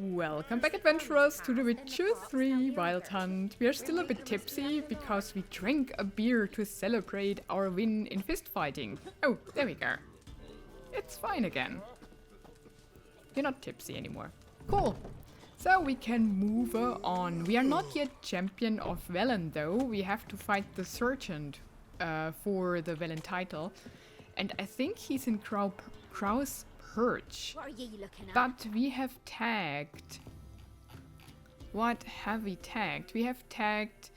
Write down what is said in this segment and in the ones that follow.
Welcome back, adventurers, to the Witcher 3 Wild Hunt. We are still a bit tipsy because we drank a beer to celebrate our win in fist fighting. Oh, there we go. It's fine again. You're not tipsy anymore. Cool. So we can move on. We are not yet champion of Velen though. We have to fight the sergeant for the Velen title. And I think he's in Crow's Perch. What are you looking at? But we have tagged... What have we tagged? We have tagged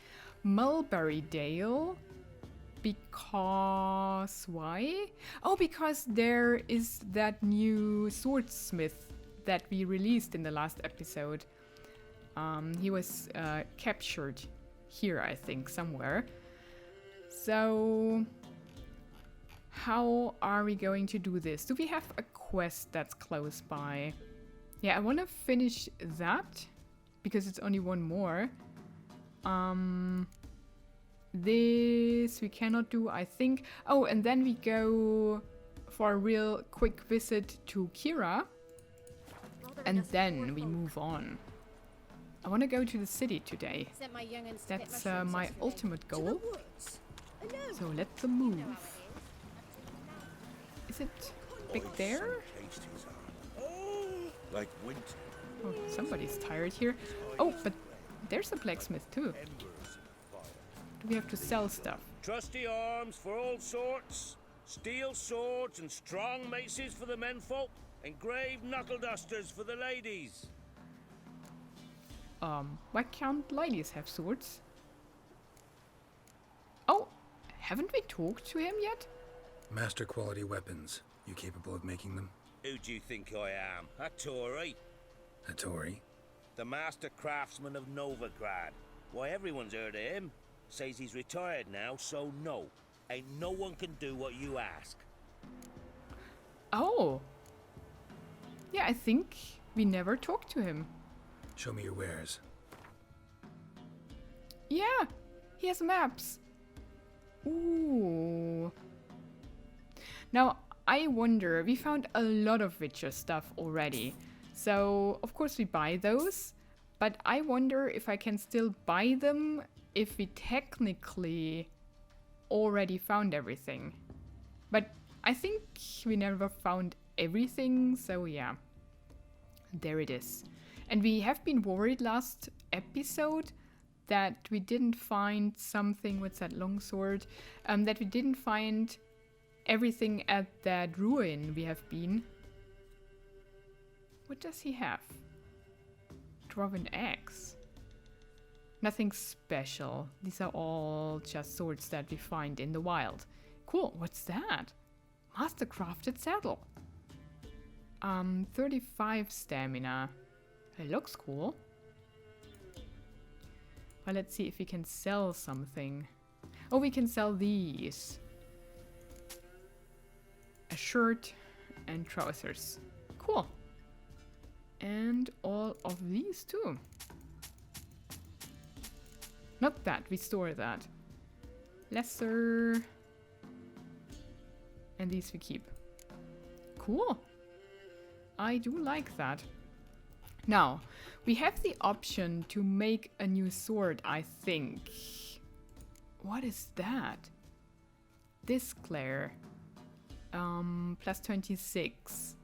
Mulberry Dale. Because... Why? Oh, because there is that new swordsmith that we released in the last episode. He was captured here, I think, somewhere. So... How are we going to do this? Do we have a quest that's close by? Yeah, I want to finish that because it's only one more. This we cannot do, I think. Oh, and then we go for a real quick visit to Keira. And then we move on. I want to go to the city today. That's my ultimate goal. So let's move. Is it big there? Like winter. Oh, somebody's tired here. Oh, but there's a blacksmith too. Do we have to sell stuff? Trusty arms for all sorts, steel swords and strong maces for the menfolk, engraved knuckle dusters for the ladies. Why can't ladies have swords? Oh, haven't we talked to him yet? Master quality weapons. You capable of making them? Who do you think I am? A Tory? A Tory? The master craftsman of Nilfgaard. Why, everyone's heard of him. Says he's retired now, so no. Ain't no one can do what you ask. Oh. Yeah, I think we never talked to him. Show me your wares. Yeah, he has maps. Ooh. Now, I wonder, we found a lot of Witcher stuff already. So, of course we buy those. But I wonder if I can still buy them if we technically already found everything. But I think we never found everything, so yeah. There it is. And we have been worried last episode that we didn't find something, what's that, longsword? That we didn't find everything at that ruin we have been. What does he have? Dwarven axe. Nothing special. These are all just swords that we find in the wild. Cool, what's that? Mastercrafted saddle. 35 stamina. It looks cool. Well, let's see if we can sell something. Oh, we can sell these. A shirt and trousers. Cool. And all of these too. Not that, we store that. Lesser. And these we keep. Cool. I do like that. Now, we have the option to make a new sword, I think. What is that? This glare. Plus 26.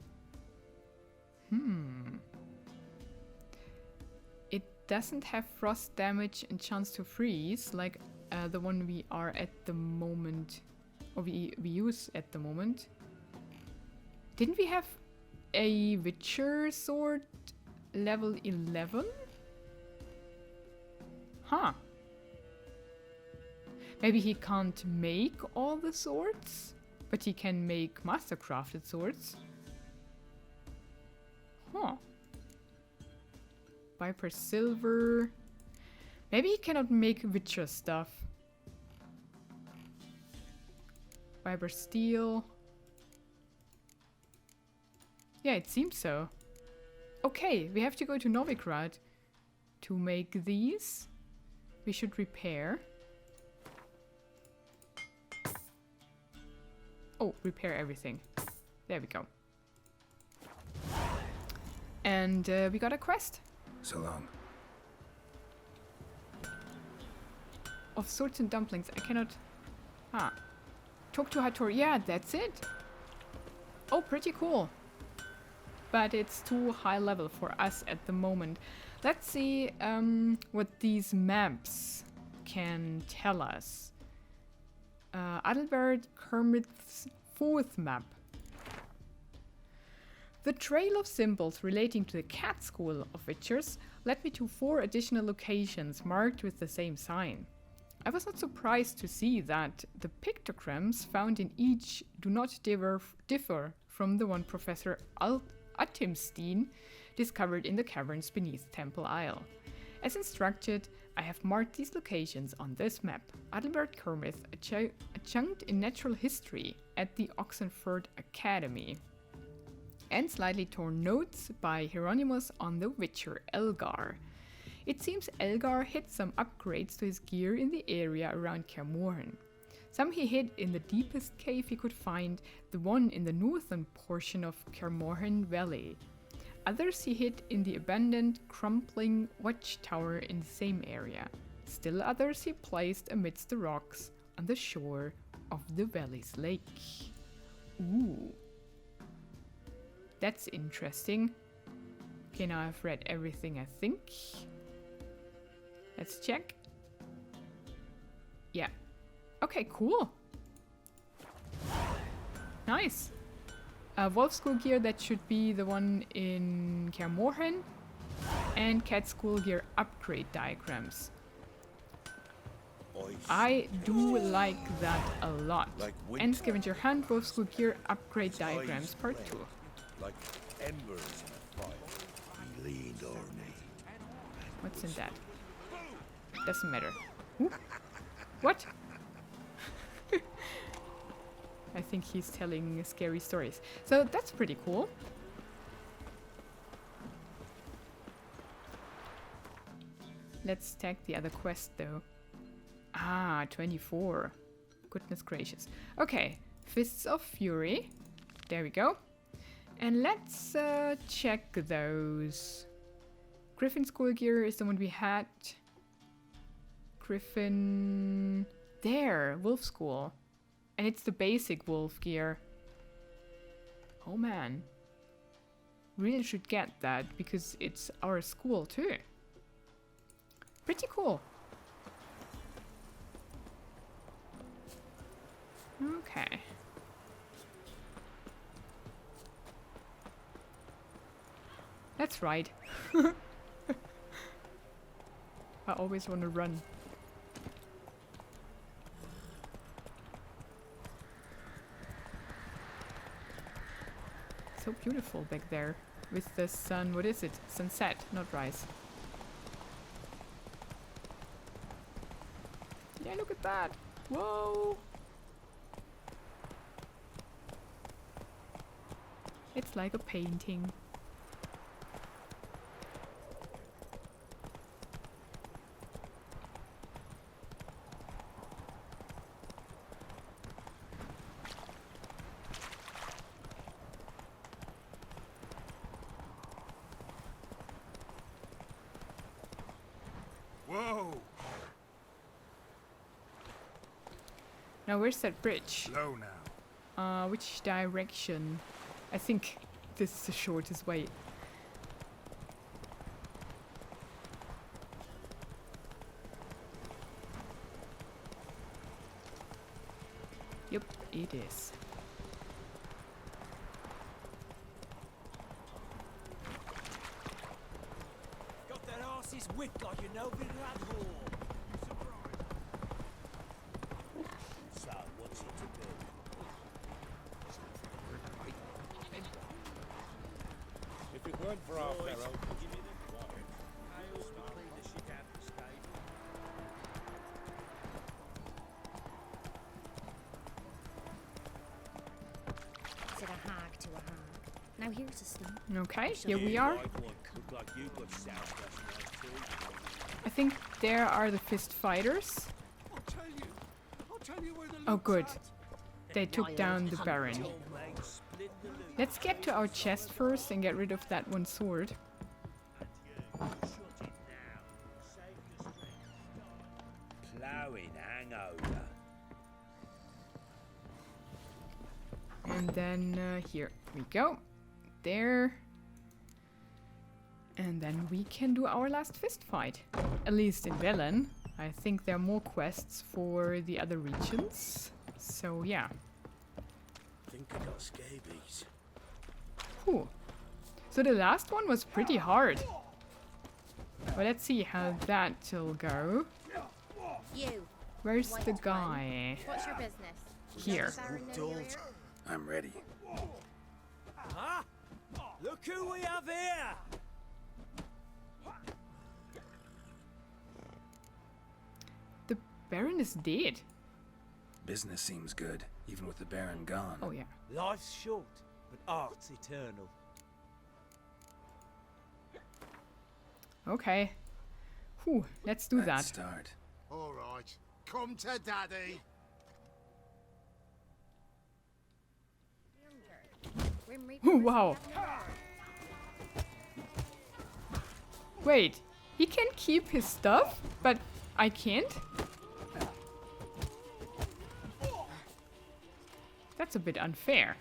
It doesn't have frost damage and chance to freeze like the one we are at the moment, or we use at the moment. Didn't we have a Witcher sword level 11? Huh. Maybe he can't make all the swords, but he can make mastercrafted swords. Huh. Viper silver. Maybe he cannot make Witcher stuff. Viper steel. Yeah, it seems so. Okay, we have to go to Nilfgaard to make these. We should repair. Oh, repair everything. There we go. And we got a quest. So long. Of swords and dumplings. I cannot... Ah. Talk to Hattori. Yeah, that's it. Oh, pretty cool. But it's too high level for us at the moment. Let's see what these maps can tell us. Adalbert Kermith's 4th map. The trail of symbols relating to the cat school of witchers led me to 4 additional locations marked with the same sign. I was not surprised to see that the pictograms found in each do not differ from the one Professor Atimstein discovered in the caverns beneath Temple Isle. As instructed, I have marked these locations on this map. Adalbert Kermith, adjunct in natural history at the Oxenford Academy. And slightly torn notes by Hieronymus on the Witcher Elgar. It seems Elgar hid some upgrades to his gear in the area around Kaer Morhen. Some he hid in the deepest cave he could find, the one in the northern portion of Kaer Morhen Valley. Others he hid in the abandoned, crumbling watchtower in the same area. Still others he placed amidst the rocks on the shore of the valley's lake. Ooh. That's interesting. Okay, now I've read everything, I think. Let's check. Yeah. Okay, cool. Nice. Wolf School gear, that should be the one in Kaer Morhen. And Cat School gear upgrade diagrams. I do like that a lot. And Scavenger Hunt, Wolf School gear upgrade diagrams part 2. Like embers in a fire. He leaned on me. What's in that? Doesn't matter. Ooh. What? I think he's telling scary stories. So that's pretty cool. Let's tag the other quest though. Ah, 24. Goodness gracious. Okay, Fists of Fury. There we go. And let's check those. Griffin School gear is the one we had. Griffin... There, Wolf School. And it's the basic wolf gear. Oh man. Really should get that because it's our school too. Pretty cool. Okay. That's right. I always want to run. So beautiful back there with the sun. What is it? Sunset, not rise. Yeah, look at that. Whoa. It's like a painting. Whoa! Now where's that bridge? Slow now. Which direction? I think this is the shortest way. Yep, it is. Got that arse's wit like you know, bit of that whore. So, what's it to do? If it weren't for our Pharaoh, Said a hag to a hag. Now here's a stump. Okay, here we are. Look like you got south too. I think there are the fist fighters. I'll tell you where the Oh loot's good. at. They took down the Baron. Let's get to our chest first and get rid of that one sword. Shut it now. Save your strength. Ploughing hangover. And then here we go. There. And then we can do our last fist fight. At least in Velen. I think there are more quests for the other regions. So yeah. Think I got scabies. Whew. So the last one was pretty hard. But let's see how that'll go. You. Where's White the one. guy? What's your business? Here. I'm ready. Huh? Look who we have here! The Baron is dead. Business seems good, even with the Baron gone. Oh yeah. Life's short, but art's eternal. Okay. Whew, let's do Let's that. start. All right, come to daddy. Grim Reaper Oh, was wow. having a word. Wait, he can keep his stuff, but I can't? That's a bit unfair.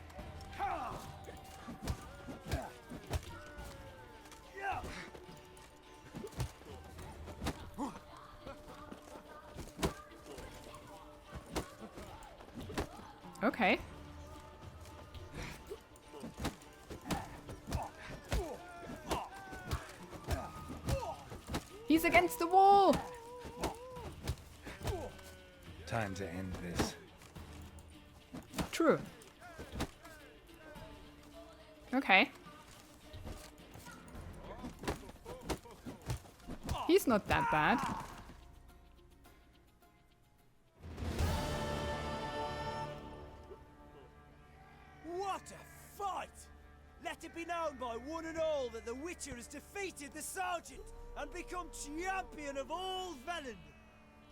Okay. He's against the wall! Time to end this. True. Okay. He's not that bad. What a fight! Let it be known by one and all that the Witcher has defeated the Sergeant and become champion of all Velen.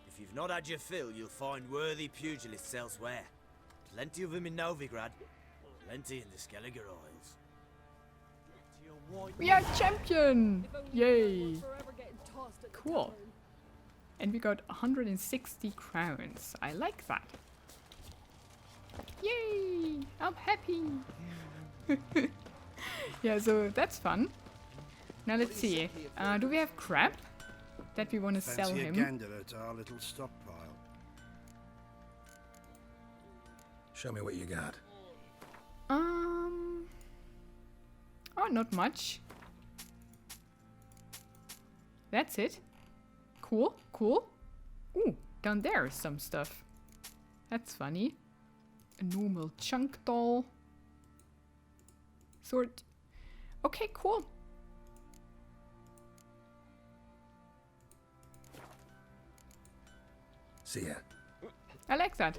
If you've not had your fill, you'll find worthy pugilists elsewhere. Plenty of them in Novigrad, plenty in the Skelliger Isles. To your white We are champion! Yay! Cool. And we got 160 crowns. I like that. Yay! I'm happy! Yeah, so that's fun. Now let's see. Do we have crap that we want to sell Fancy a him? gander at our little stockpile. Show me what you got. Oh, not much. That's it. Cool, cool. Ooh, down there is some stuff. That's funny. A normal chunk doll. Sword. Okay, cool. See ya. I like that.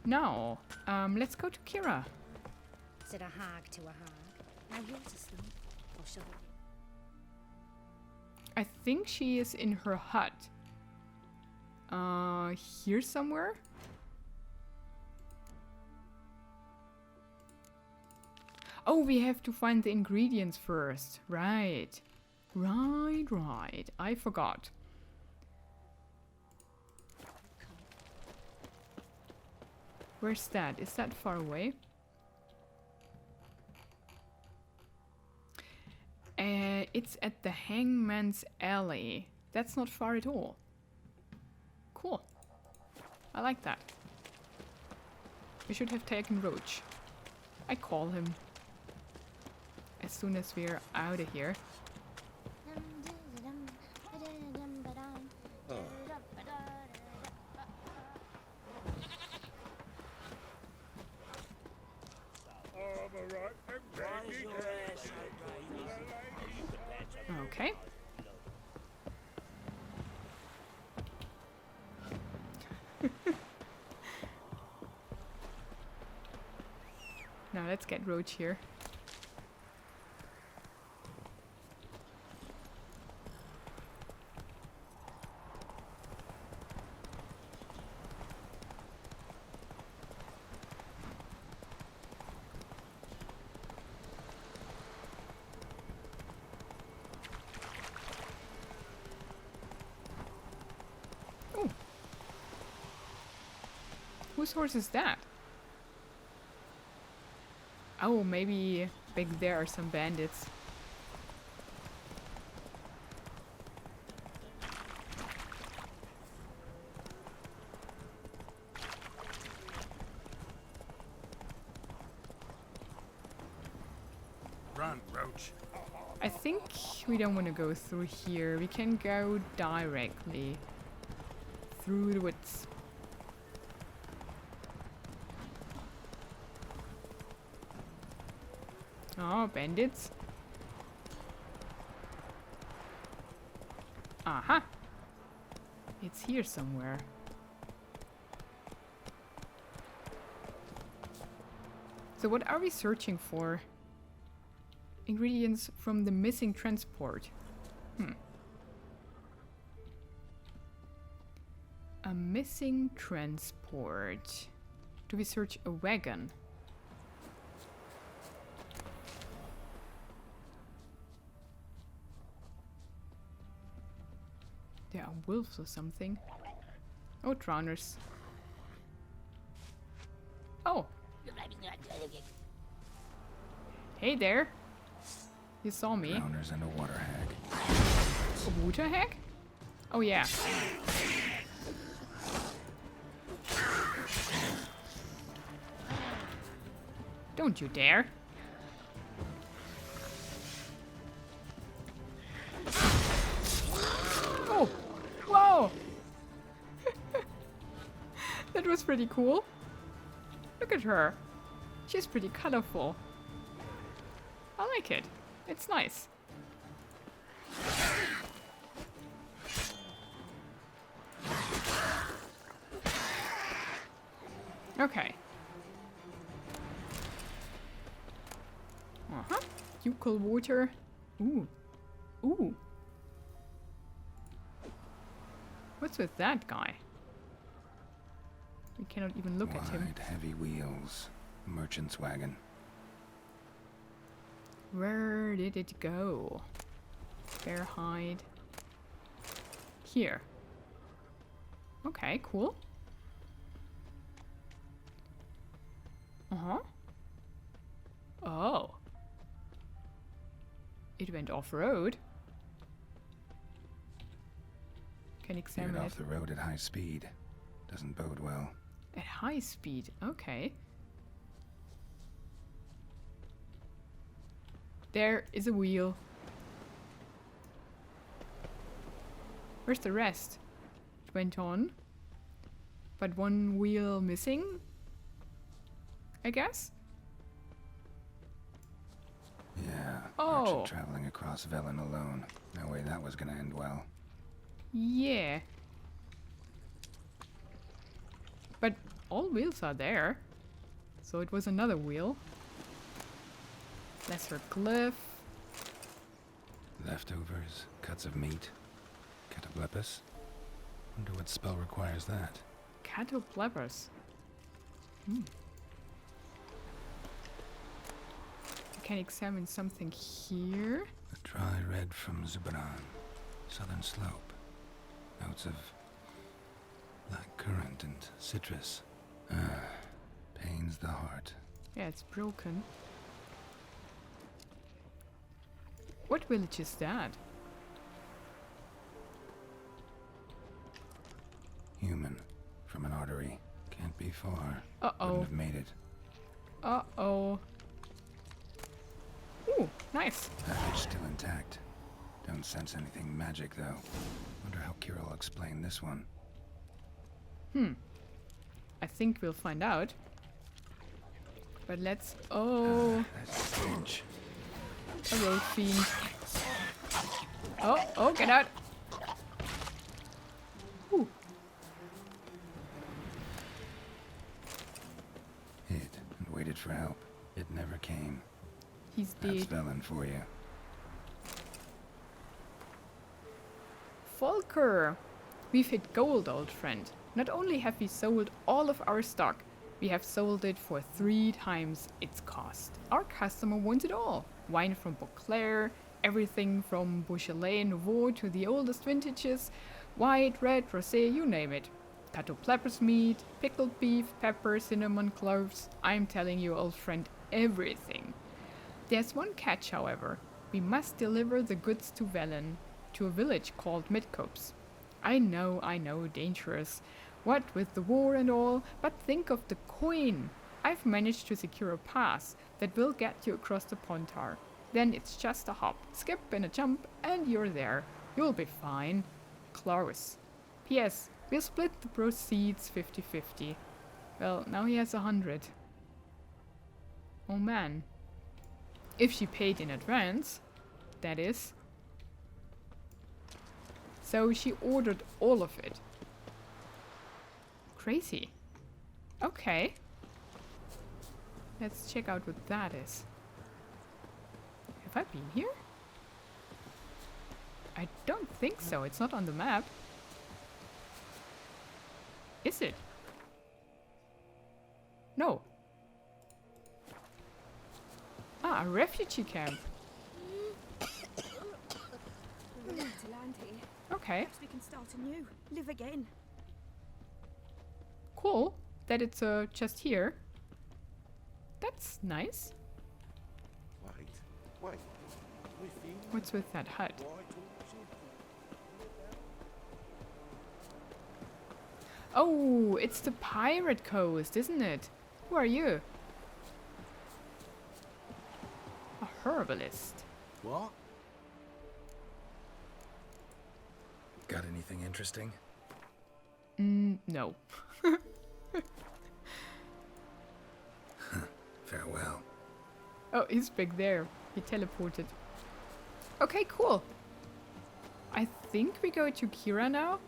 Now, let's go to Keira. Said a hag to a hag. Now here's a stump. Or shall we? I think she is in her hut. Here somewhere? Oh, we have to find the ingredients first. Right. Right. I forgot. Where's that? Is that far away? It's at the Hangman's Alley. That's not far at all. Cool. I like that. We should have taken Roach. I call him as soon as we're out of here. Okay. Now let's get Roach here. Whose horse is that? Oh, maybe back there are some bandits. Run, Roach. I think we don't want to go through here. We can go directly through the woods. Oh, bandits. Aha! It's here somewhere. So what are we searching for? Ingredients from the missing transport. A missing transport. Do we search a wagon? There are wolves or something. Oh, drowners. Oh! Hey there! You saw me. Drowners and a water hag. A water hag? Oh yeah. Don't you dare. Oh! Whoa! That was pretty cool. Look at her. She's pretty colorful. I like it. It's nice. Okay. Uh-huh. Ducal water. Ooh. Ooh. What's with that guy? We cannot even look at him. Wide, heavy wheels. Merchant's wagon. Where did it go? Bear hide. Here. Okay, cool. Uh-huh. Oh. It went off-road. Can examine Veered it. off the road at high speed. Doesn't bode well. At high speed, okay. There is a wheel. Where's the rest? It went on. But one wheel missing? I guess? Yeah. Oh. Merchant traveling across Velen alone. No way that was gonna end well. Yeah. But all wheels are there. So it was another wheel. Lesser glyph. Leftovers, cuts of meat. Catoblepis. Wonder what spell requires that. Catoblepis. You can examine something here. A dry red from Zubaran. Southern slope. Notes of black currant and citrus. Pains the heart. Yeah, it's broken. What village is that? Human. From an artery. Can't be far. Uh-oh. Wouldn't have made it. Uh-oh. Ooh, nice. Package still intact. Don't sense anything magic, though. Wonder how Keira will explain this one. I think we'll find out. But let's... Oh, That stench. a road fiend. Oh, get out. Ooh. Hid and waited for help. It never came. He's That's dead. Velen for you. Volker! We've hit gold, old friend. Not only have we sold all of our stock, we have sold it for 3 times its cost. Our customer wants it all. Wine from Beauclair, everything from Beaujolais Nouveau to the oldest vintages, white, red, rosé, you name it. Cattle meat, pickled beef, pepper, cinnamon, cloves. I'm telling you, old friend, everything. There's one catch, however. We must deliver the goods to Velen, to a village called Midcopes. I know, dangerous. What with the war and all, but think of the coin. I've managed to secure a pass that will get you across the Pontar. Then it's just a hop, skip and a jump, and you're there. You'll be fine. Close. P.S. We'll split the proceeds 50-50. Well, now he has 100. Oh man. If she paid in advance, that is. So she ordered all of it. Crazy. Okay. Let's check out what that is. Have I been here? I don't think so. It's not on the map. Is it? No. Ah, a refugee camp. We're ready to land here. Okay. Perhaps we can start anew. Live again. Cool that it's just here. That's nice. Wait. What's with that hut? Oh, it's the pirate coast, isn't it? Who are you? A herbalist. What? Got anything interesting? No. Farewell. Oh, he's back there. He teleported. Okay, cool. I think we go to Keira now.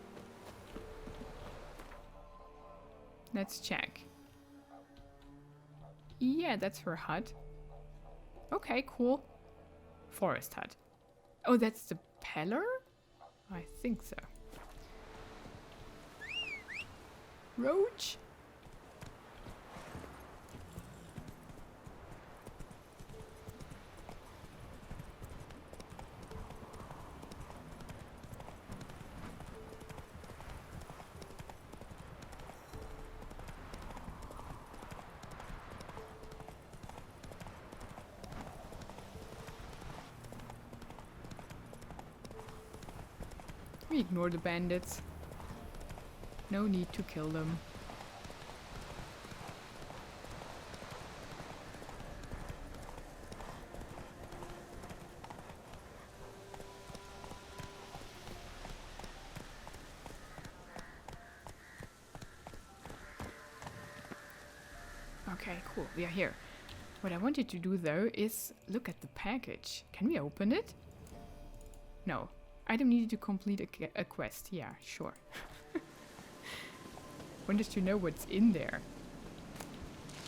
Let's check. Yeah, that's her hut. Okay, cool. Forest hut. Oh, that's the Peller? I think so. Roach? We ignore the bandits. No need to kill them. Okay, cool. We are here. What I wanted to do though is look at the package. Can we open it? No. Item needed to complete a quest. Yeah, sure. Wanted to know what's in there.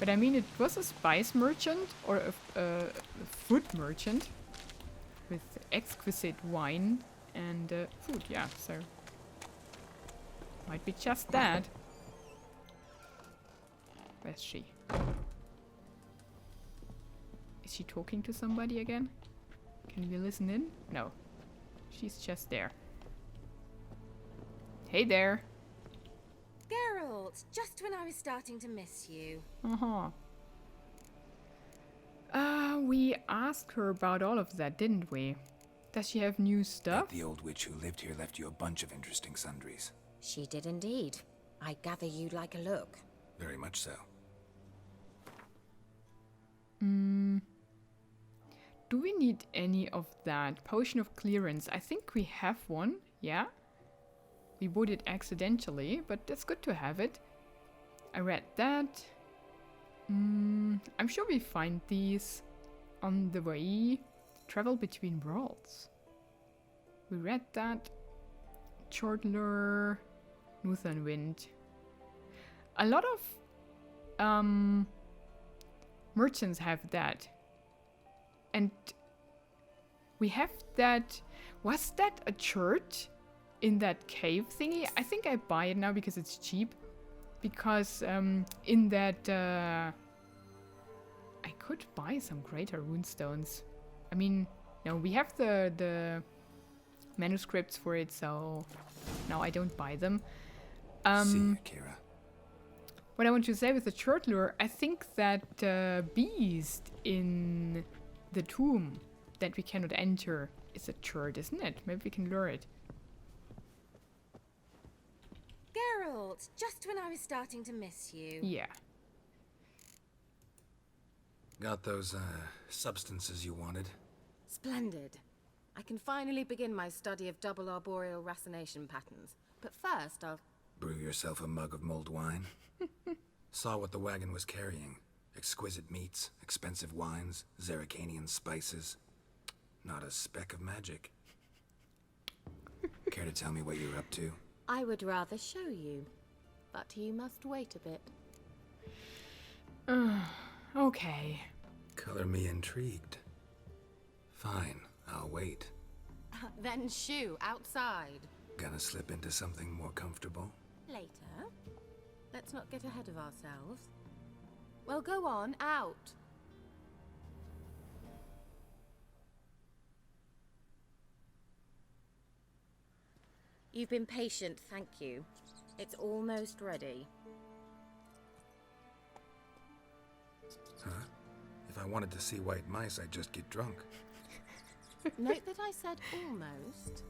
But I mean, it was a spice merchant or a food merchant with exquisite wine and food. Yeah, so might be just that. Where's she? Is she talking to somebody again? Can we listen in? No. She's just there. Hey there. Geralt, just when I was starting to miss you. We asked her about all of that, didn't we? Does she have new stuff? The old witch who lived here left you a bunch of interesting sundries. She did indeed. I gather you'd like a look. Very much so. Do we need any of that? Potion of clearance. I think we have one. Yeah. We bought it accidentally, but it's good to have it. I read that. I'm sure we find these on the way. Travel between worlds. We read that. Chortler. Northern Wind. A lot of merchants have that. And we have that. Was that a church in that cave thingy? I think I buy it now because it's cheap. Because in that I could buy some greater runestones. I mean, no, we have the manuscripts for it, so now I don't buy them. See ya, Keira. What I want to say with the church lure, I think that beast in the tomb that we cannot enter is a church, isn't it? Maybe we can lure it. Geralt, just when I was starting to miss you. Yeah. Got those, substances you wanted? Splendid. I can finally begin my study of double arboreal racination patterns. But first, I'll... Brew yourself a mug of mulled wine? Saw what the wagon was carrying. Exquisite meats, expensive wines, Zerrikanian spices. Not a speck of magic. Care to tell me what you're up to? I would rather show you. But you must wait a bit. Okay. Color me intrigued. Fine, I'll wait. Then shoo, outside. Gonna slip into something more comfortable? Later. Let's not get ahead of ourselves. Well, go on, out. You've been patient, thank you. It's almost ready. Huh? If I wanted to see white mice, I'd just get drunk. Note that I said almost.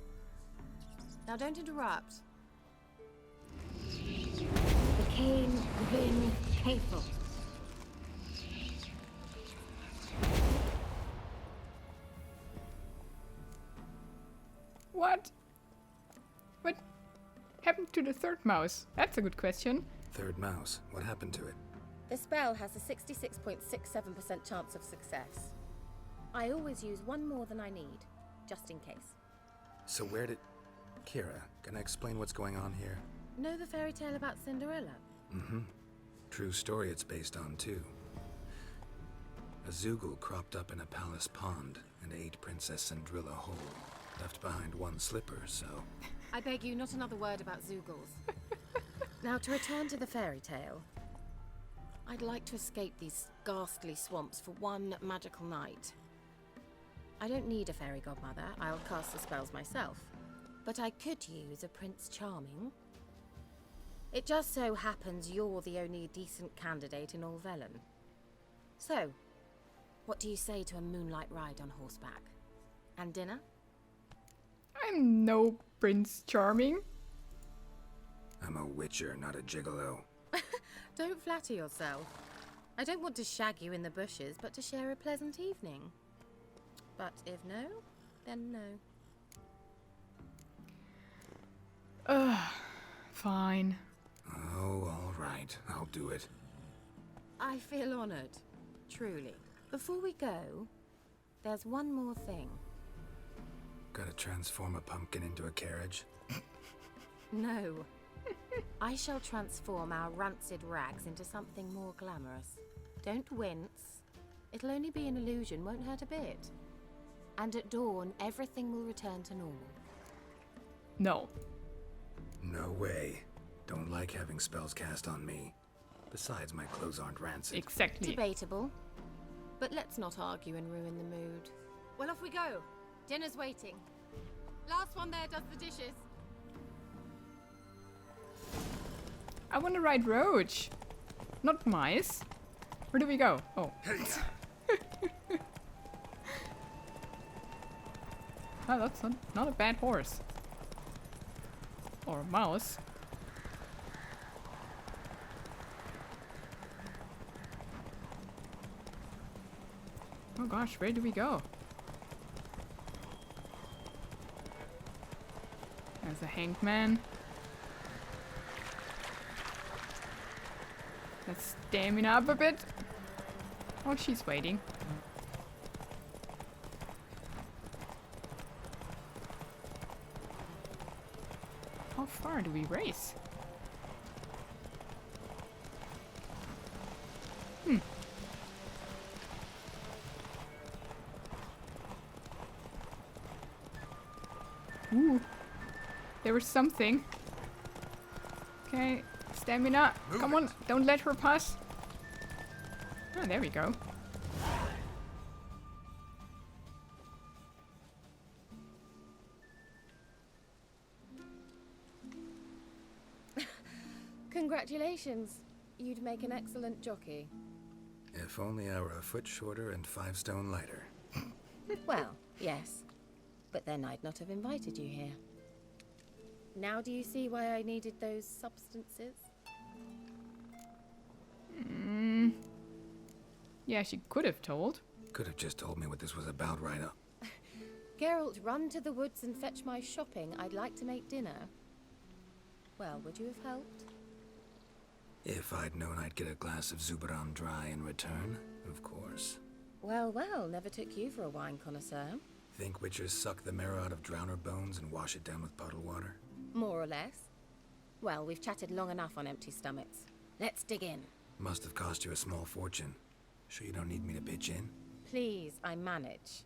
Now don't interrupt. The king been faithful. What? What happened to the third mouse? That's a good question. Third mouse, what happened to it? The spell has a 66.67% chance of success. I always use one more than I need, just in case. So where did... Keira, can I explain what's going on here? Know the fairy tale about Cinderella? Mm-hmm. True story it's based on, too. A Zoogle cropped up in a palace pond and ate Princess Cinderella whole. Left behind one slipper, so... I beg you, not another word about Zoogles. Now, to return to the fairy tale. I'd like to escape these ghastly swamps for one magical night. I don't need a fairy godmother, I'll cast the spells myself. But I could use a Prince Charming. It just so happens you're the only decent candidate in all Velen. So, what do you say to a moonlight ride on horseback? And dinner? I'm no Prince Charming. I'm a witcher, not a gigolo. Don't flatter yourself. I don't want to shag you in the bushes, but to share a pleasant evening. But if no, then no. Fine. Oh, all right. I'll do it. I feel honored, truly. Before we go, there's one more thing. Gotta transform a pumpkin into a carriage? No. I shall transform our rancid rags into something more glamorous. Don't wince. It'll only be an illusion, won't hurt a bit. And at dawn, everything will return to normal. No. No way. Don't like having spells cast on me. Besides, my clothes aren't rancid. Exactly. Debatable. But let's not argue and ruin the mood. Well, off we go. Dinner's waiting. Last one there does the dishes. I want to ride Roach. Not mice. Where do we go? Oh. Oh, that's not a bad horse. Or a mouse. Oh gosh, where do we go? There's a hanged man. Let's stamina up a bit. Oh, she's waiting. How far do we race? Ooh. There was something. Okay, stamina. Come on, don't let her pass. Oh, there we go. Congratulations. You'd make an excellent jockey. If only I were a foot shorter and 5 stone lighter. Well, yes. But then I'd not have invited you here. Now do you see why I needed those substances? Yeah, she could have told. Could have just told me what this was about right up. Geralt, run to the woods and fetch my shopping. I'd like to make dinner. Well, would you have helped? If I'd known I'd get a glass of Zubaram dry in return, of course. Well, well, never took you for a wine connoisseur. Think witchers suck the marrow out of drowner bones and wash it down with puddle water? More or less. Well, we've chatted long enough on empty stomachs. Let's dig in. Must have cost you a small fortune. Sure you don't need me to pitch in? Please, I manage.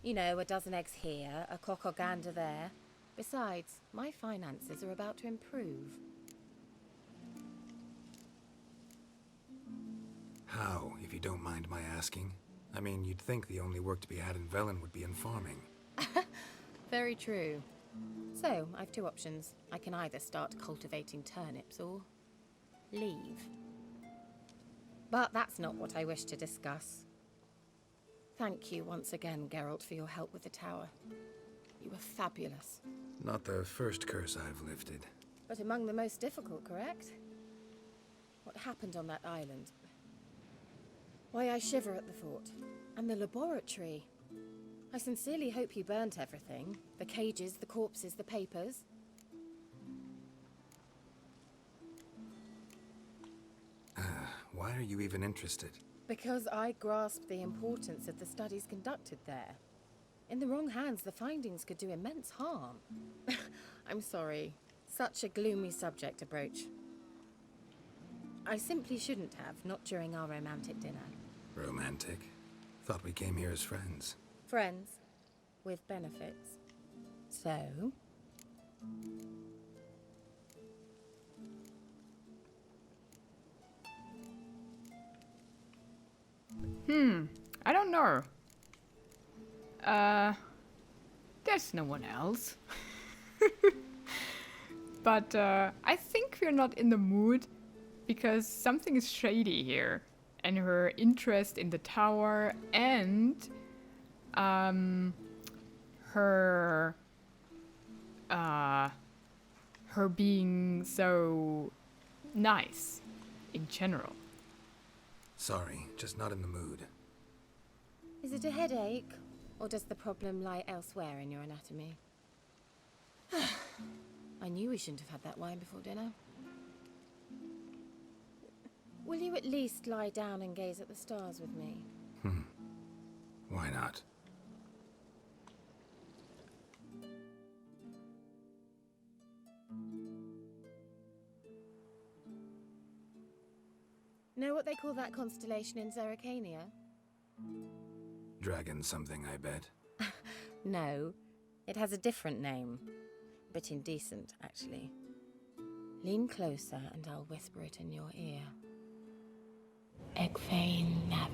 You know, a dozen eggs here, a cock or gander there. Besides, my finances are about to improve. How, if you don't mind my asking? I mean, you'd think the only work to be had in Velen would be in farming. Very true. So, I've 2 options. I can either start cultivating turnips or leave. But that's not what I wish to discuss. Thank you once again, Geralt, for your help with the tower. You were fabulous. Not the first curse I've lifted. But among the most difficult, correct? What happened on that island? Why, I shiver at the thought. And the laboratory. I sincerely hope you burnt everything. The cages, the corpses, the papers. Why are you even interested? Because I grasped the importance of the studies conducted there. In the wrong hands, the findings could do immense harm. I'm sorry. Such a gloomy subject to broach. I simply shouldn't have, not during our romantic dinner. Romantic? Thought we came here as friends. Friends. With benefits. So? I don't know. There's no one else. But I think we're not in the mood because something is shady here. And her interest in the tower and her being so nice in general. Sorry, just not in the mood. Is it a headache? Or does the problem lie elsewhere in your anatomy? I knew we shouldn't have had that wine before dinner. Will you at least lie down and gaze at the stars with me? Why not? Know what they call that constellation in Zerrikania? Dragon something, I bet. No, it has a different name. Bit indecent, actually. Lean closer and I'll whisper it in your ear. Egfain Nave.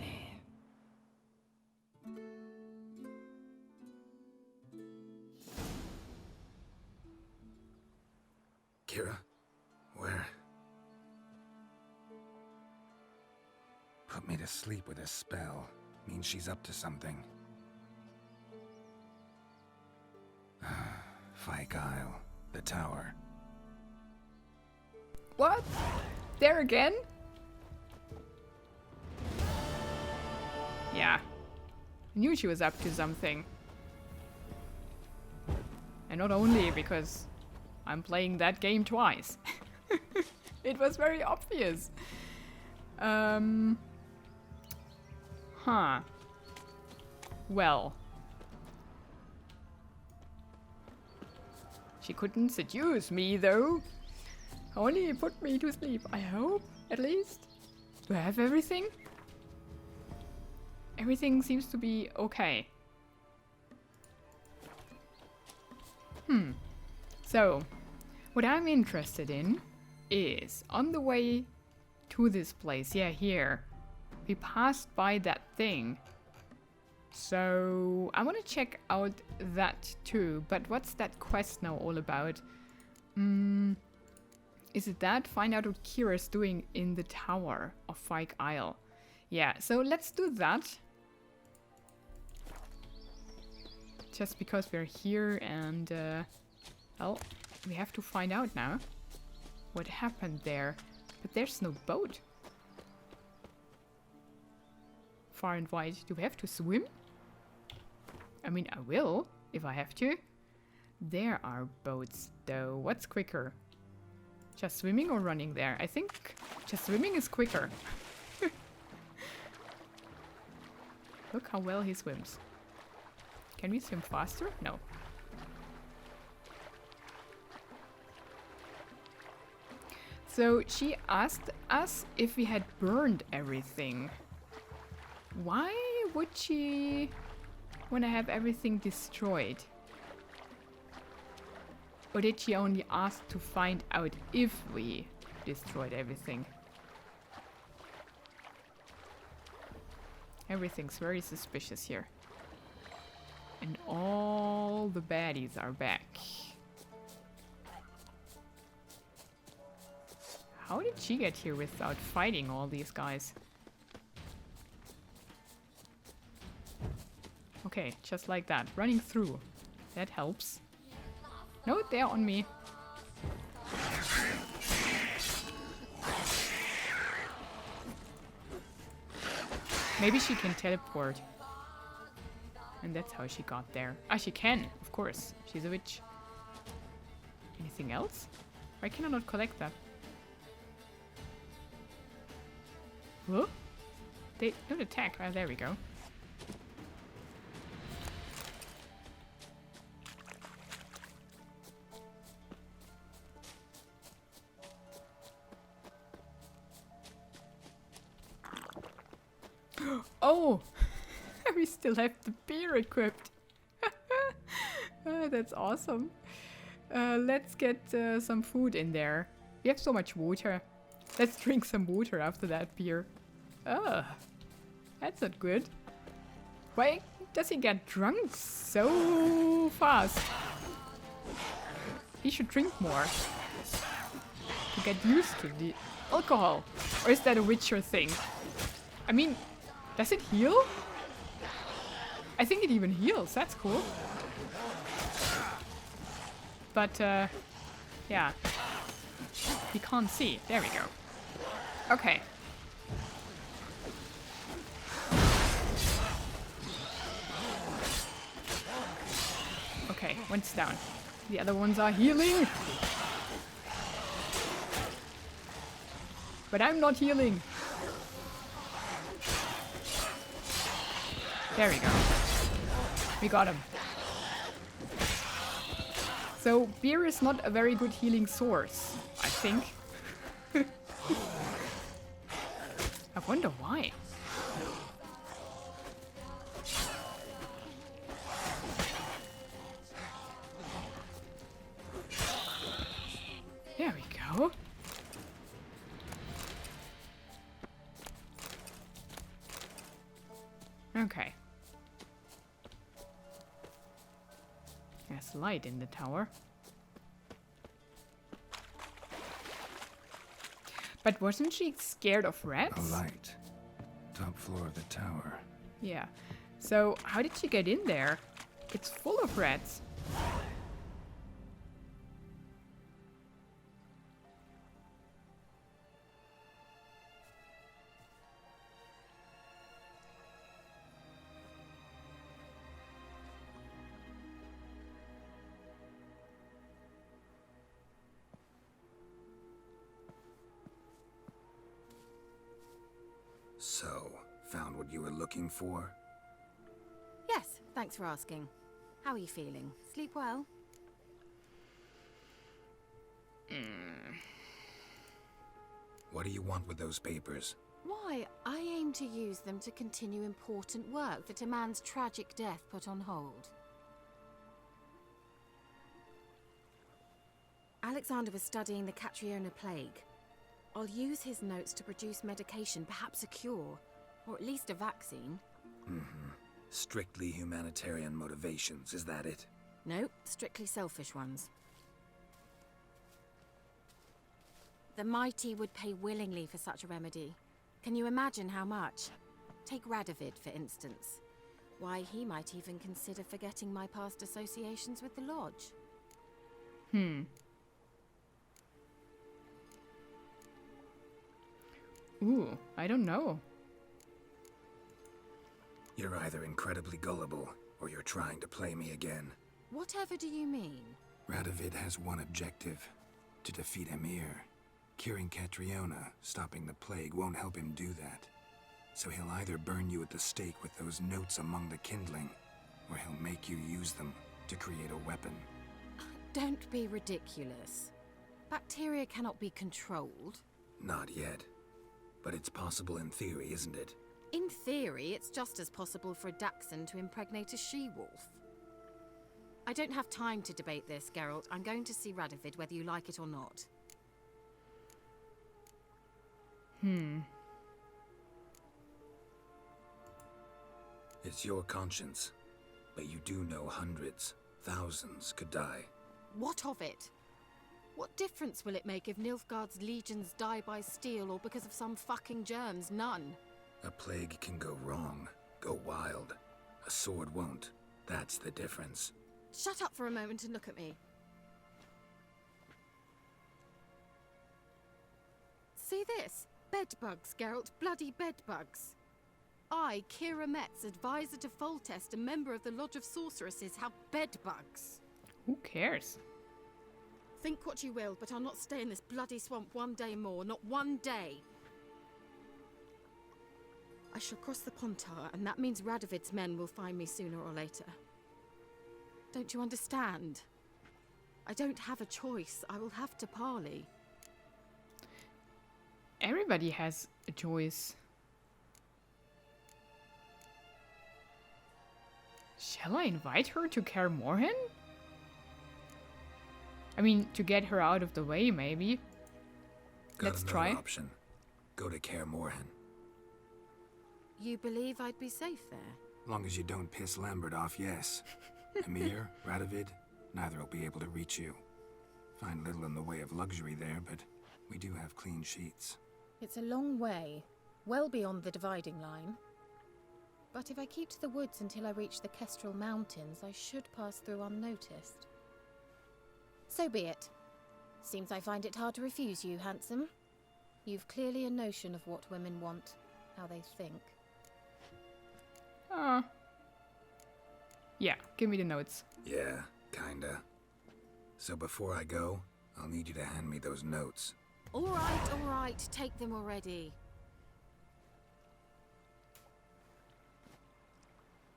Keira? Where? Put me to sleep with a spell. Means she's up to something. Fyke Isle. The tower. What? There again? Yeah. I knew she was up to something. And not only because I'm playing that game twice. It was very obvious. Huh. Well. She couldn't seduce me, though. Only put me to sleep, I hope, at least. Do I have everything? Everything seems to be okay. So, what I'm interested in is on the way to this place, yeah, here, we passed by that thing. So, I want to check out that too, but what's that quest now all about? Is it that? Find out what Keira's doing in the tower of Fyke Isle. Yeah, so let's do that. Just because we're here and, well, we have to find out now what happened there. But there's no boat. Far and wide. Do we have to swim? I mean, I will, if I have to. There are boats, though. What's quicker? Just swimming or running there? I think just swimming is quicker. Look how well he swims. Can we swim faster? No. So she asked us if we had burned everything. Why would she want to have everything destroyed? Or did she only ask to find out if we destroyed everything? Everything's very suspicious here. And all the baddies are back. How did she get here without fighting all these guys? Okay, just like that. Running through. That helps. No, they're on me. Maybe she can teleport. And that's how she got there. Ah, she can, of course. She's a witch. Anything else? Why can I not collect that? Huh? They don't attack. Ah, there we go. Oh! We still have the beer equipped. That's awesome. Let's get some food in there. We have so much water. Let's drink some water after that beer. Ugh. That's not good. Why does he get drunk so fast? He should drink more. To get used to the alcohol. Or is that a Witcher thing? I mean, does it heal? I think it even heals. That's cool. But, yeah. We can't see. There we go. Okay. Okay, one's down. The other ones are healing. But I'm not healing. There we go. We got him. So, beer is not a very good healing source, I think. I wonder why. There we go. Okay. There's light in the tower. But wasn't she scared of rats? A light. Top floor of the tower. Yeah. So, how did she get in there? It's full of rats. So, found what you were looking for? Yes, thanks for asking. How are you feeling? Sleep well? What do you want with those papers? Why, I aim to use them to continue important work that a man's tragic death put on hold. Alexander was studying the Catriona plague. I'll use his notes to produce medication, perhaps a cure, or at least a vaccine. Strictly humanitarian motivations, is that it? No, strictly selfish ones. The mighty would pay willingly for such a remedy. Can you imagine how much? Take Radovid, for instance. Why, he might even consider forgetting my past associations with the Lodge. Ooh, I don't know. You're either incredibly gullible, or you're trying to play me again. Whatever do you mean? Radovid has one objective: to defeat Emir. Curing Catriona, stopping the plague, won't help him do that. So he'll either burn you at the stake with those notes among the kindling, or he'll make you use them to create a weapon. Don't be ridiculous. Bacteria cannot be controlled. Not yet. But it's possible in theory, isn't it? In theory, it's just as possible for a Dachshund to impregnate a she-wolf. I don't have time to debate this, Geralt. I'm going to see Radovid whether you like it or not. It's your conscience. But you do know hundreds, thousands could die. What of it? What difference will it make if Nilfgaard's legions die by steel or because of some fucking germs? None. A plague can go wrong, go wild. A sword won't. That's the difference. Shut up for a moment and look at me. See this? Bedbugs, Geralt. Bloody bedbugs. I, Keira Metz, advisor to Foltest, a member of the Lodge of Sorceresses, have bedbugs. Who cares? Think what you will, but I'll not stay in this bloody swamp one day more. Not one day. I shall cross the Pontar, and that means Radovid's men will find me sooner or later. Don't you understand? I don't have a choice. I will have to parley. Everybody has a choice. Shall I invite her to Kaer Morhen? I mean, to get her out of the way, maybe. Let's try. Option. Go to Kaer Morhen. You believe I'd be safe there? Long as you don't piss Lambert off, yes. Emir, Radovid, neither will be able to reach you. Find little in the way of luxury there, but we do have clean sheets. It's a long way, well beyond the dividing line. But if I keep to the woods until I reach the Kestrel Mountains, I should pass through unnoticed. So be it. Seems I find it hard to refuse you, handsome. You've clearly a notion of what women want, how they think. Yeah, give me the notes. Yeah, kinda. So before I go, I'll need you to hand me those notes. All right, take them already.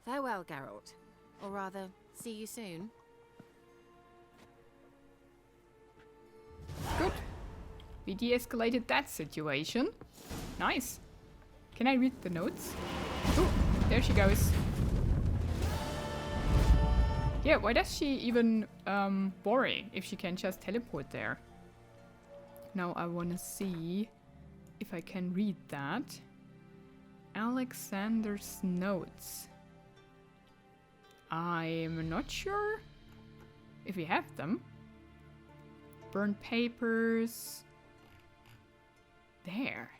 Farewell, Geralt. Or rather, see you soon. Good. We de-escalated that situation. Nice. Can I read the notes? Oh, there she goes. Yeah, why does she even worry if she can just teleport there? Now I want to see if I can read that. Alexander's notes. I'm not sure if we have them. Burned papers. There.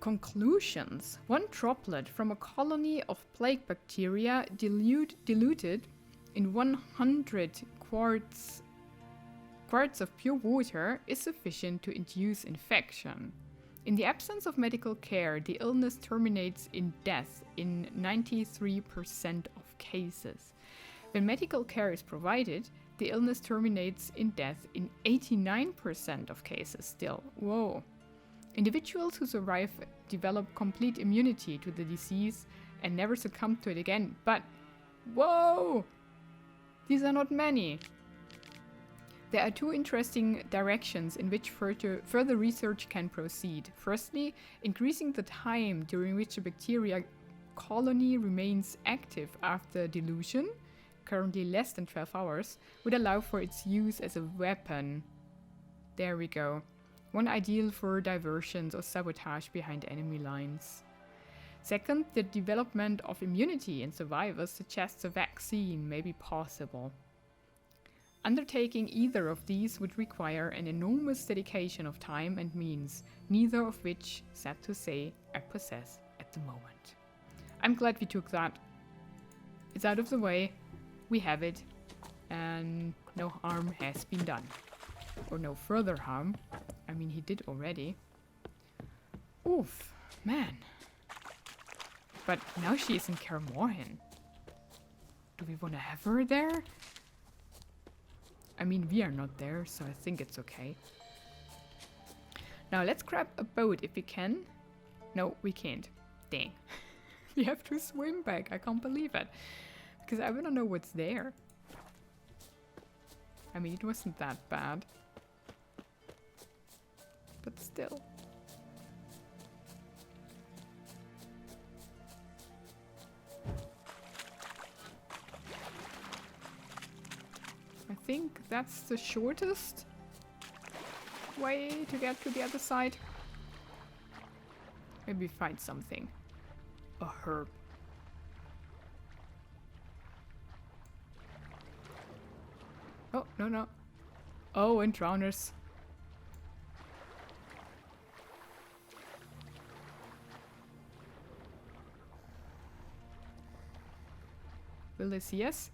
Conclusions. One droplet from a colony of plague bacteria diluted in 100 quarts of pure water is sufficient to induce infection. In the absence of medical care, the illness terminates in death in 93% of cases. When medical care is provided, the illness terminates in death in 89% of cases still. Whoa. Individuals who survive develop complete immunity to the disease and never succumb to it again. But, whoa! These are not many. There are two interesting directions in which further research can proceed. Firstly, increasing the time during which a bacteria colony remains active after dilution, currently less than 12 hours, would allow for its use as a weapon. There we go. One ideal for diversions or sabotage behind enemy lines. Second, the development of immunity in survivors suggests a vaccine may be possible. Undertaking either of these would require an enormous dedication of time and means, neither of which, sad to say, I possess at the moment. I'm glad we took that. It's out of the way, we have it, and no harm has been done. Or no further harm. I mean, he did already. Oof, man. But now she is in Kaer Morhen. Do we want to have her there? I mean, we are not there, so I think it's okay. Now let's grab a boat if we can. No, we can't. Dang. We have to swim back. I can't believe it. Because I want to know what's there. I mean, it wasn't that bad. But still. I think that's the shortest way to get to the other side. Maybe find something. A herb. Oh, no, no. Oh, and drowners. Will they see us?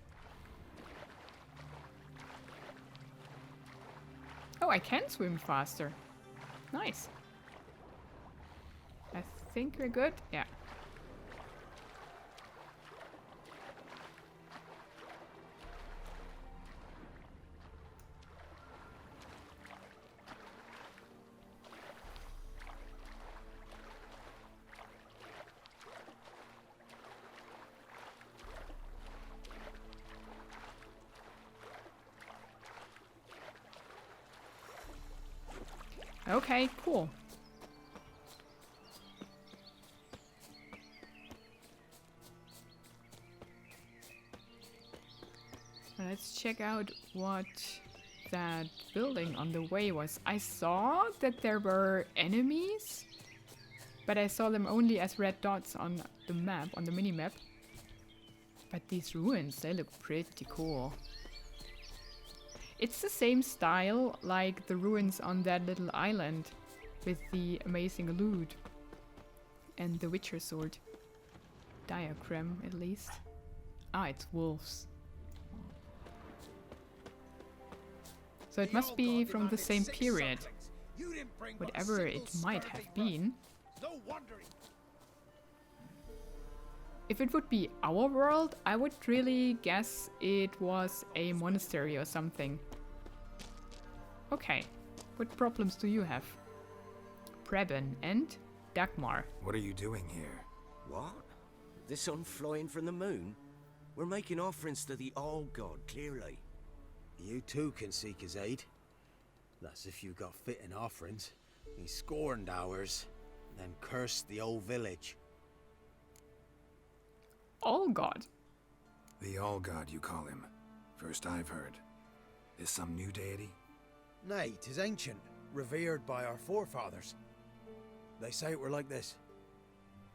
Oh, I can swim faster. Nice. I think we're good. Yeah. Okay, cool. Let's check out what that building on the way was. I saw that there were enemies, but I saw them only as red dots on the map, on the mini-map. But these ruins, they look pretty cool. It's the same style like the ruins on that little island with the amazing loot and the Witcher sword. Diagram, at least. Ah, it's wolves. So it must be from the same period. Whatever it might have been. If it would be our world, I would really guess it was a monastery or something. Okay, what problems do you have? Preben and Dagmar. What are you doing here? What? The sun flying from the moon? We're making offerings to the Allgod, clearly. You too can seek his aid. That's if you got fitting offerings. He scorned ours, then cursed the old village. Allgod? The Allgod, you call him. First I've heard. Is some new deity? Nay, 'tis ancient, revered by our forefathers. They say it were like this.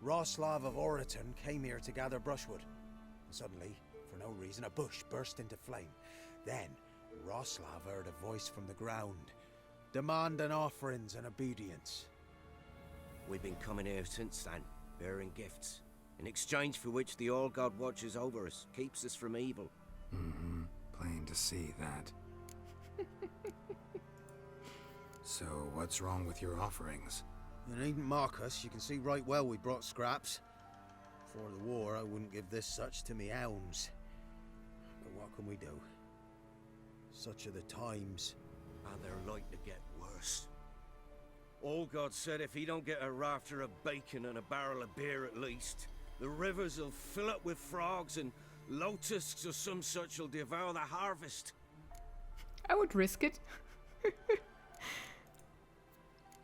Roslav of Oriton came here to gather brushwood. And suddenly, for no reason, a bush burst into flame. Then, Roslav heard a voice from the ground, demanding offerings and obedience. We've been coming here since then, bearing gifts, in exchange for which the Allgod watches over us, keeps us from evil. Mm-hmm. Plain to see that. So, what's wrong with your offerings? You needn't mock us, you can see right well we brought scraps. Before the war, I wouldn't give this such to me hounds. But what can we do? Such are the times. And they're like to get worse. Allgod said if he don't get a rafter of bacon and a barrel of beer at least, the rivers will fill up with frogs and lotuses or some such will devour the harvest. I would risk it.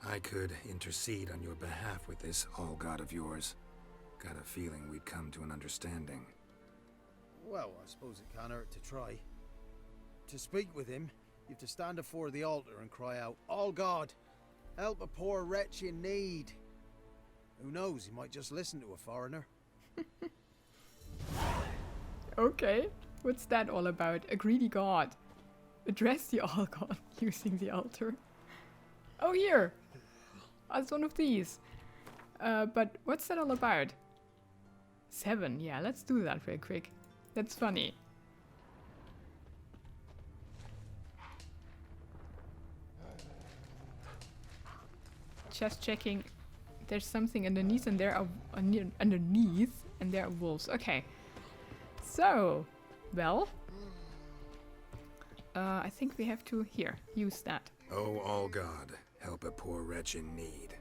I could intercede on your behalf with this Allgod of yours. Got a feeling we'd come to an understanding. Well, I suppose it can't hurt to try. To speak with him, you have to stand before the altar and cry out, Allgod, help a poor wretch in need. Who knows, he might just listen to a foreigner. Okay, what's that all about? A greedy god. Address the Allgod using the altar. Oh, here! As one of these. But what's that all about? 7. Yeah, let's do that real quick. That's funny. Just checking. There's something underneath, and there are underneath, and there are wolves. Okay. So, well, I think we have to use that. Oh, Allgod, help a poor wretch in need.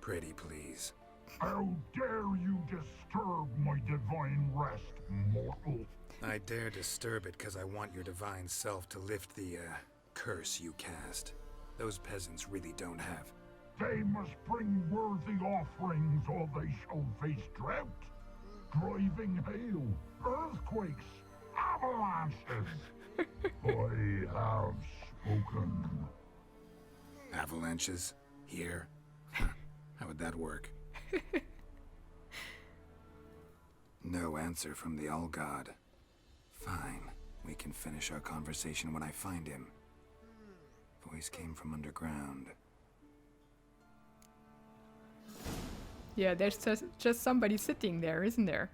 Pretty please. How dare you disturb my divine rest, mortal? I dare disturb it because I want your divine self to lift the, curse you cast. Those peasants really don't have. They must bring worthy offerings or they shall face drought, driving hail, earthquakes, avalanches. I have spoken. Avalanches? Here? How would that work? No answer from the Allgod. Fine. We can finish our conversation when I find him. Voice came from underground. Yeah, there's just somebody sitting there, isn't there?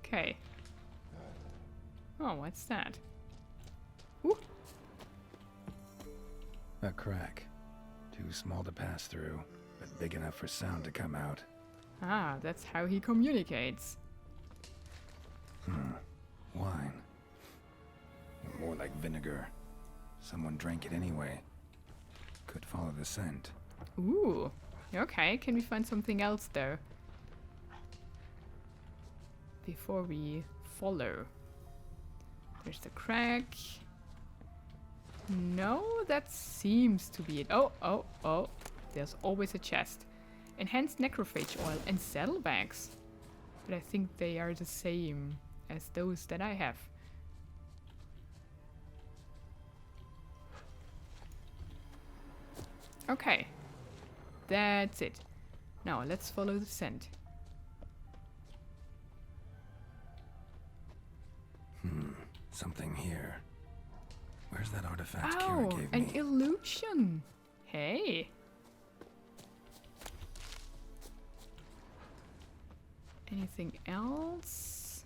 Okay. Oh, what's that? Ooh. A crack. Too small to pass through, but big enough for sound to come out. Ah, that's how he communicates. Wine. More like vinegar. Someone drank it anyway. Could follow the scent. Ooh. Okay, can we find something else though? Before we follow. There's the crack. No, that seems to be it. Oh. There's always a chest. Enhanced necrophage oil and saddlebags. But I think they are the same as those that I have. Okay. That's it. Now let's follow the scent. Something here. Where's that artifact Keira gave me? An illusion. Hey. Anything else?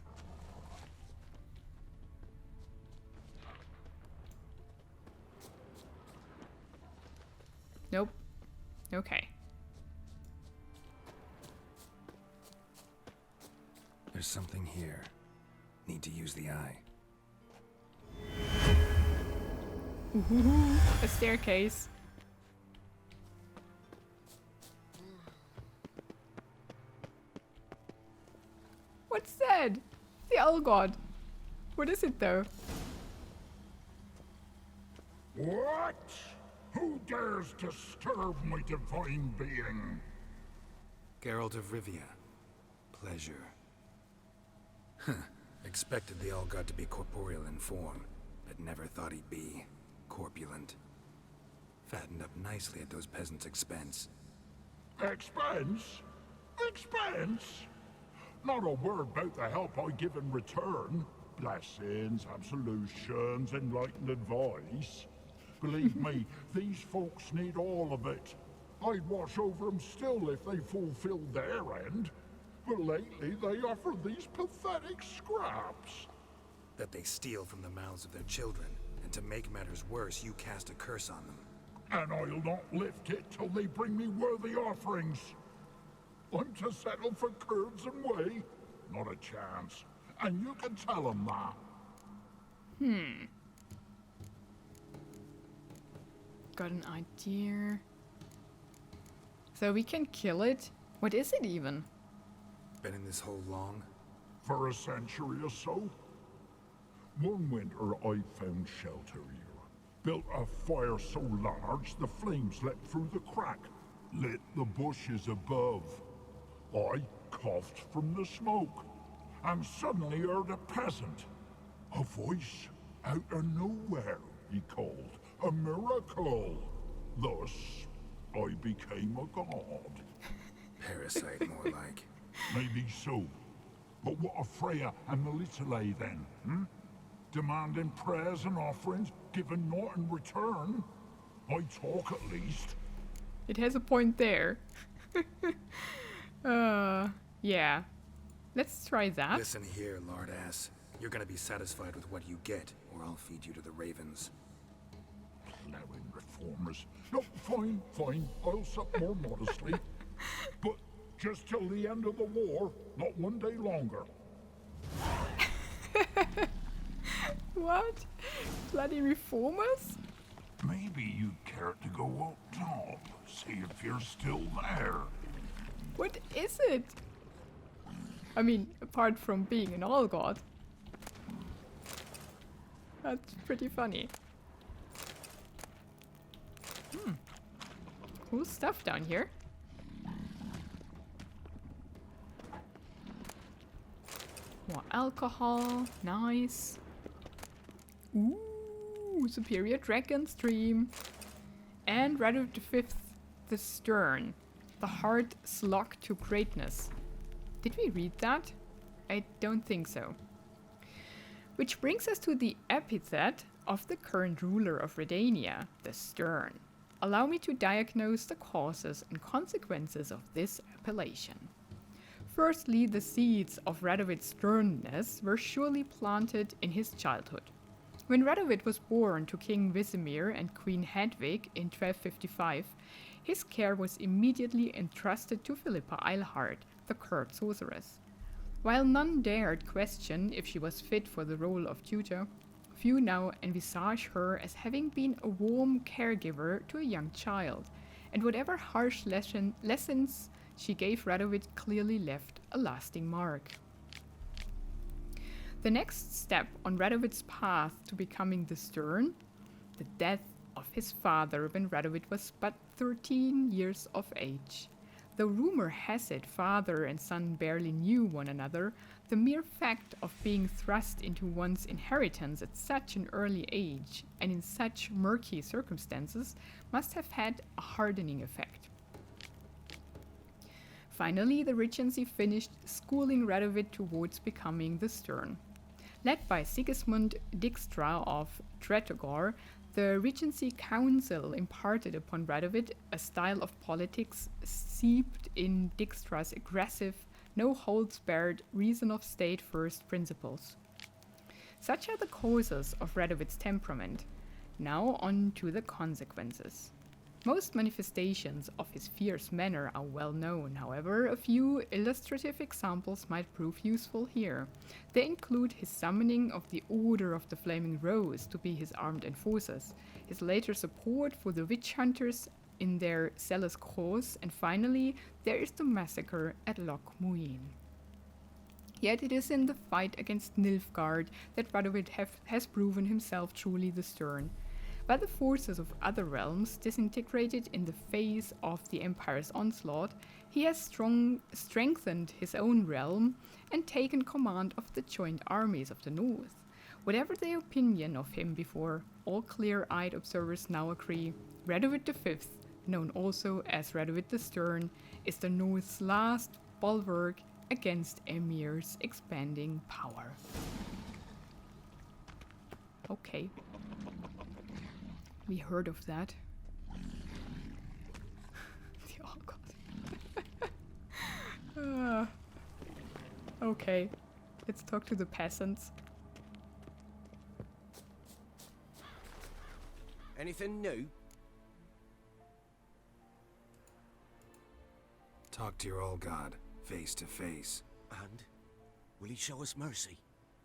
Nope. Okay. There's something here. Need to use the eye. Ooh, a staircase. What's that? The Allgod. What is it though? What? Who dares disturb my divine being? Geralt of Rivia. Pleasure. Expected the Allgod to be corporeal in form, but never thought he'd be corpulent. Fattened up nicely at those peasants' expense. Expense? Expense? Not a word about the help I give in return. Blessings, absolutions, enlightened advice. Believe me, these folks need all of it. I'd watch over them still if they fulfilled their end. But lately they offer these pathetic scraps. That they steal from the mouths of their children, and to make matters worse, you cast a curse on them. And I'll not lift it till they bring me worthy offerings. I'm to settle for curds and whey? Not a chance. And you can tell them that. Got an idea. So we can kill it? What is it even? Been in this hole long? For a century or so. One winter I found shelter here. Built a fire so large the flames leapt through the crack. Lit the bushes above. I coughed from the smoke. And suddenly heard a peasant. A voice out of nowhere, he called. A miracle. Thus, I became a god. Parasite, more like. Maybe so. But what of Freya and Melitele then, demanding prayers and offerings, giving naught in return. I talk at least. It has a point there. Yeah. Let's try that. Listen here, Lord Ass. You're gonna be satisfied with what you get, or I'll feed you to the ravens. Plowing reformers. No, fine, fine. I'll sup more modestly. But just till the end of the war, not one day longer. What? Bloody reformers? Maybe you'd care to go up top, see if you're still there. What is it? I mean, apart from being an Allgod. That's pretty funny. Cool stuff down here. More alcohol, nice. Ooh, superior dragon stream. And Radovid V, the Stern. The hard slog to greatness. Did we read that? I don't think so. Which brings us to the epithet of the current ruler of Redania, the Stern. Allow me to diagnose the causes and consequences of this appellation. Firstly, the seeds of Radovid's sternness were surely planted in his childhood. When Radovid was born to King Vesemir and Queen Hedwig in 1255, his care was immediately entrusted to Philippa Eilhart, the court sorceress. While none dared question if she was fit for the role of tutor, few now envisage her as having been a warm caregiver to a young child, and whatever harsh lessons she gave Radovid clearly left a lasting mark. The next step on Radovid's path to becoming the Stern, the death of his father when Radovid was but 13 years of age. Though rumor has it father and son barely knew one another, the mere fact of being thrust into one's inheritance at such an early age and in such murky circumstances must have had a hardening effect. Finally, the Regency finished schooling Radovid towards becoming the Stern. Led by Sigismund Dijkstra of Tretogor, the Regency Council imparted upon Radovid a style of politics seeped in Dijkstra's aggressive, no-holds-barred, reason-of-state-first principles. Such are the causes of Radovid's temperament. Now on to the consequences. Most manifestations of his fierce manner are well known, however, a few illustrative examples might prove useful here. They include his summoning of the Order of the Flaming Rose to be his armed enforcers, his later support for the witch hunters in their zealous cause, and finally, there is the massacre at Loch Muyen. Yet it is in the fight against Nilfgaard that Radovid has proven himself truly the Stern. By the forces of other realms disintegrated in the face of the Empire's onslaught, he has strengthened his own realm and taken command of the joint armies of the North. Whatever the opinion of him before, all clear-eyed observers now agree, Radovid V, known also as Radovid the Stern, is the North's last bulwark against Emir's expanding power. Okay. We heard of that. The Allgod. Okay, let's talk to the peasants. Anything new? Talk to your Allgod, face to face. And? Will he show us mercy?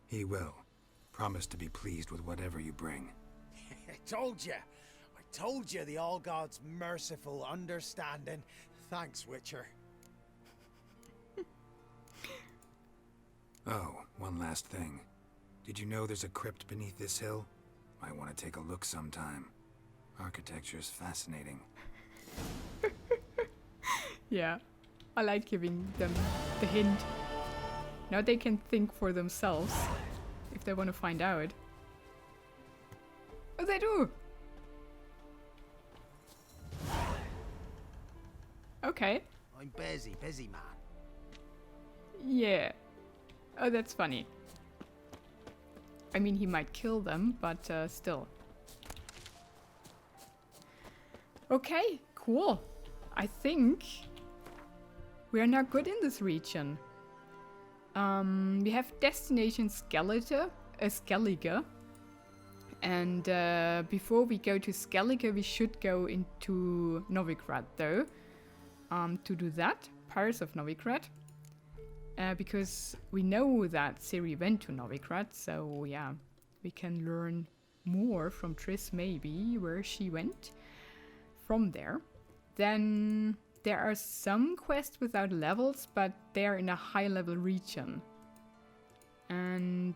He will. Promise to be pleased with whatever you bring. I told you the Allgod's merciful, understanding. Thanks, Witcher. Oh, one last thing. Did you know there's a crypt beneath this hill? Might want to take a look sometime. Architecture's fascinating. Yeah, I like giving them the hint. Now they can think for themselves if they want to find out. Oh, they do! Okay. I'm busy man. Yeah. Oh, that's funny. I mean, he might kill them, but still. Okay, cool. I think we are now good in this region. We have destination Skellige. And before we go to Skellige, we should go into Novigrad though. To do that, Pirates of Novigrad. Because we know that Ciri went to Novigrad, so yeah, we can learn more from Triss maybe, where she went from there. Then there are some quests without levels, but they're in a high level region. And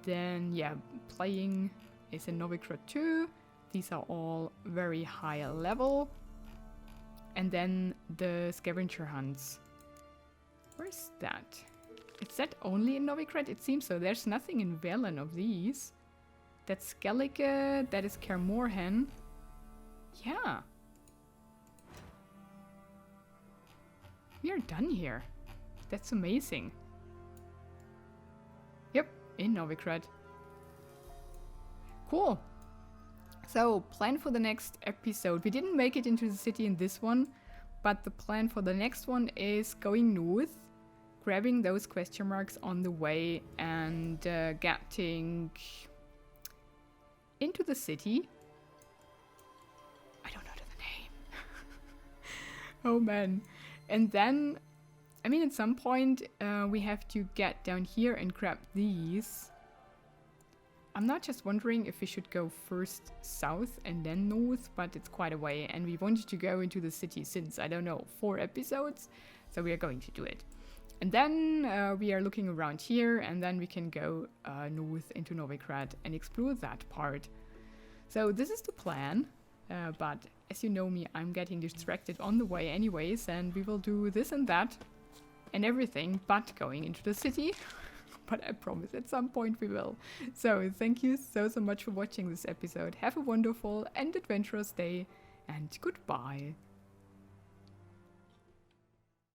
then yeah, playing is in Novigrad too. These are all very high level. And then the scavenger hunts. Where's that? Is that only in Novigrad? It seems so. There's nothing in Velen of these. That's Skellige, that is Kaer Morhen. Yeah. We are done here. That's amazing. Yep, in Novigrad. Cool. So, plan for the next episode. We didn't make it into the city in this one, but the plan for the next one is going north, grabbing those question marks on the way, and getting into the city. I don't know the name. Oh man. And then, I mean, at some point, we have to get down here and grab these. I'm not just wondering if we should go first south and then north, but it's quite a way. And we wanted to go into the city since, I don't know, 4 episodes. So we are going to do it. And then we are looking around here, and then we can go north into Novigrad and explore that part. So this is the plan. But as you know me, I'm getting distracted on the way anyways, and we will do this and that and everything but going into the city. But I promise at some point we will. So thank you so much for watching this episode. Have a wonderful and adventurous day, and goodbye.